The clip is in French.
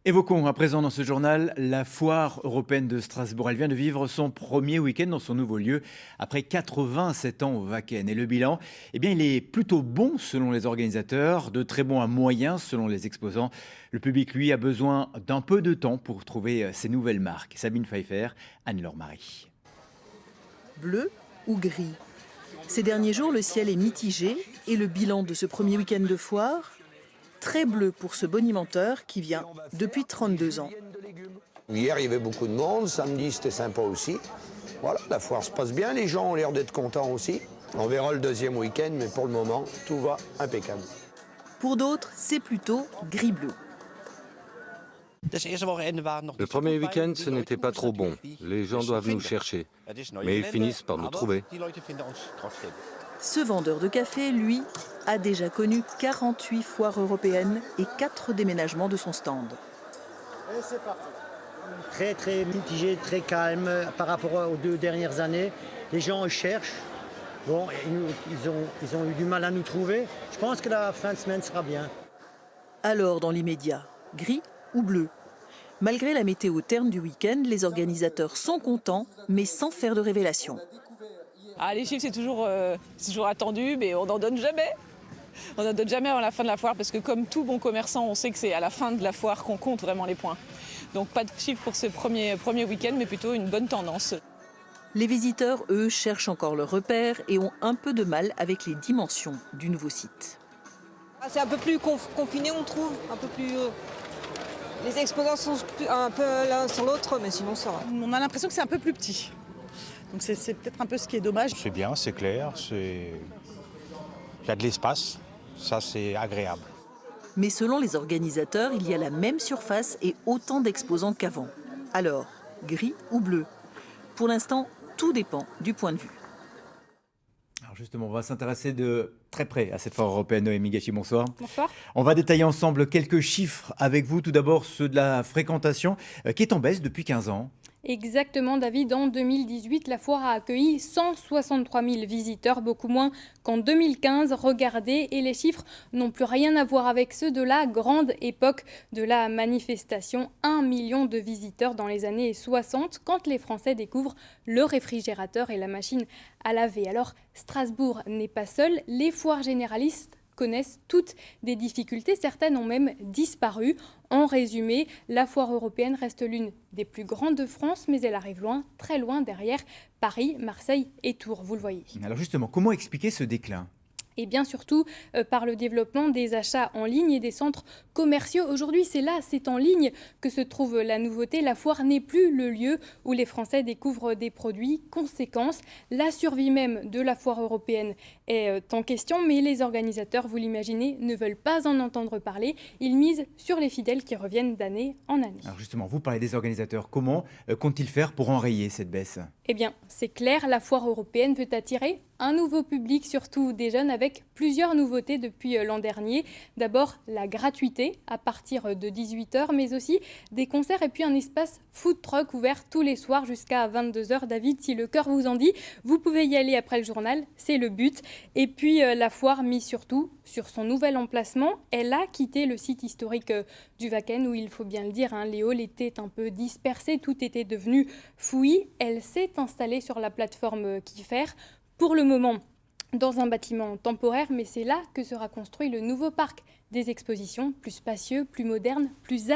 Évoquons à présent dans ce journal la foire européenne de Strasbourg. Elle vient de vivre son premier week-end dans son nouveau lieu après 87 ans au Wacken. Et le bilan, eh bien, il est plutôt bon selon les organisateurs, de très bon à moyen selon les exposants. Le public, lui, a besoin d'un peu de temps pour trouver ses nouvelles marques. Sabine Pfeiffer, Anne-Laure Marie. Bleu ou gris? Ces derniers jours, le ciel est mitigé et le bilan de ce premier week-end de foire, très bleu pour ce bonimenteur qui vient depuis 32 ans. Hier, il y avait beaucoup de monde. Samedi, c'était sympa aussi. Voilà, la foire se passe bien. Les gens ont l'air d'être contents aussi. On verra le deuxième week-end, mais pour le moment, tout va impeccable. Pour d'autres, c'est plutôt gris-bleu. Le premier week-end, ce n'était pas trop bon. Les gens doivent nous chercher, mais ils finissent par nous trouver. Ce vendeur de café, lui, a déjà connu 48 foires européennes et 4 déménagements de son stand. Et c'est parti. Très mitigé, très calme par rapport aux 2 dernières années. Les gens cherchent. Bon, ils ont eu du mal à nous trouver. Je pense que la fin de semaine sera bien. Alors, dans l'immédiat, gris ou bleu? Malgré la météo terne du week-end, les organisateurs sont contents, mais sans faire de révélation. Ah, les chiffres, c'est toujours attendu, mais on n'en donne jamais. On n'en donne jamais à la fin de la foire, parce que comme tout bon commerçant, on sait que c'est à la fin de la foire qu'on compte vraiment les points. Donc pas de chiffres pour ce premier week-end, mais plutôt une bonne tendance. Les visiteurs, eux, cherchent encore leurs repères et ont un peu de mal avec les dimensions du nouveau site. C'est un peu plus confiné, on trouve, un peu plus... Les exposants sont un peu l'un sur l'autre, mais sinon ça va. On a l'impression que c'est un peu plus petit. Donc c'est peut-être un peu ce qui est dommage. C'est bien, c'est clair, il y a de l'espace, ça c'est agréable. Mais selon les organisateurs, il y a la même surface et autant d'exposants qu'avant. Alors, gris ou bleu? Pour l'instant, tout dépend du point de vue. Alors justement, on va s'intéresser de très près à cette foire européenne. Noémie Gachi, bonsoir. Bonsoir. On va détailler ensemble quelques chiffres avec vous. Tout d'abord, ceux de la fréquentation qui est en baisse depuis 15 ans. Exactement, David. En 2018, la foire a accueilli 163 000 visiteurs, beaucoup moins qu'en 2015. Regardez, et les chiffres n'ont plus rien à voir avec ceux de la grande époque de la manifestation. 1 million de visiteurs dans les années 60, quand les Français découvrent le réfrigérateur et la machine à laver. Alors, Strasbourg n'est pas seul. Les foires généralistes connaissent toutes des difficultés, certaines ont même disparu. En résumé, la foire européenne reste l'une des plus grandes de France, mais elle arrive loin, très loin derrière Paris, Marseille et Tours, vous le voyez. Alors justement, comment expliquer ce déclin ? Et bien surtout par le développement des achats en ligne et des centres commerciaux. Aujourd'hui, c'est en ligne que se trouve la nouveauté. La foire n'est plus le lieu où les Français découvrent des produits. Conséquence, la survie même de la foire européenne est en question, mais les organisateurs, vous l'imaginez, ne veulent pas en entendre parler. Ils misent sur les fidèles qui reviennent d'année en année. Alors justement, vous parlez des organisateurs. Comment comptent-ils faire pour enrayer cette baisse ? Eh bien, c'est clair, la foire européenne veut attirer un nouveau public, surtout des jeunes, avec plusieurs nouveautés depuis l'an dernier. D'abord, la gratuité à partir de 18h, mais aussi des concerts et puis un espace food truck ouvert tous les soirs jusqu'à 22h. David, si le cœur vous en dit, vous pouvez y aller après le journal, c'est le but. Et puis la foire mise surtout sur son nouvel emplacement. Elle a quitté le site historique du Wacken où, il faut bien le dire, les halls étaient un peu dispersés, tout était devenu fouillis. Elle s'est installée sur la plateforme Kiffer. Pour le moment, dans un bâtiment temporaire, mais c'est là que sera construit le nouveau parc des expositions, plus spacieux, plus moderne, plus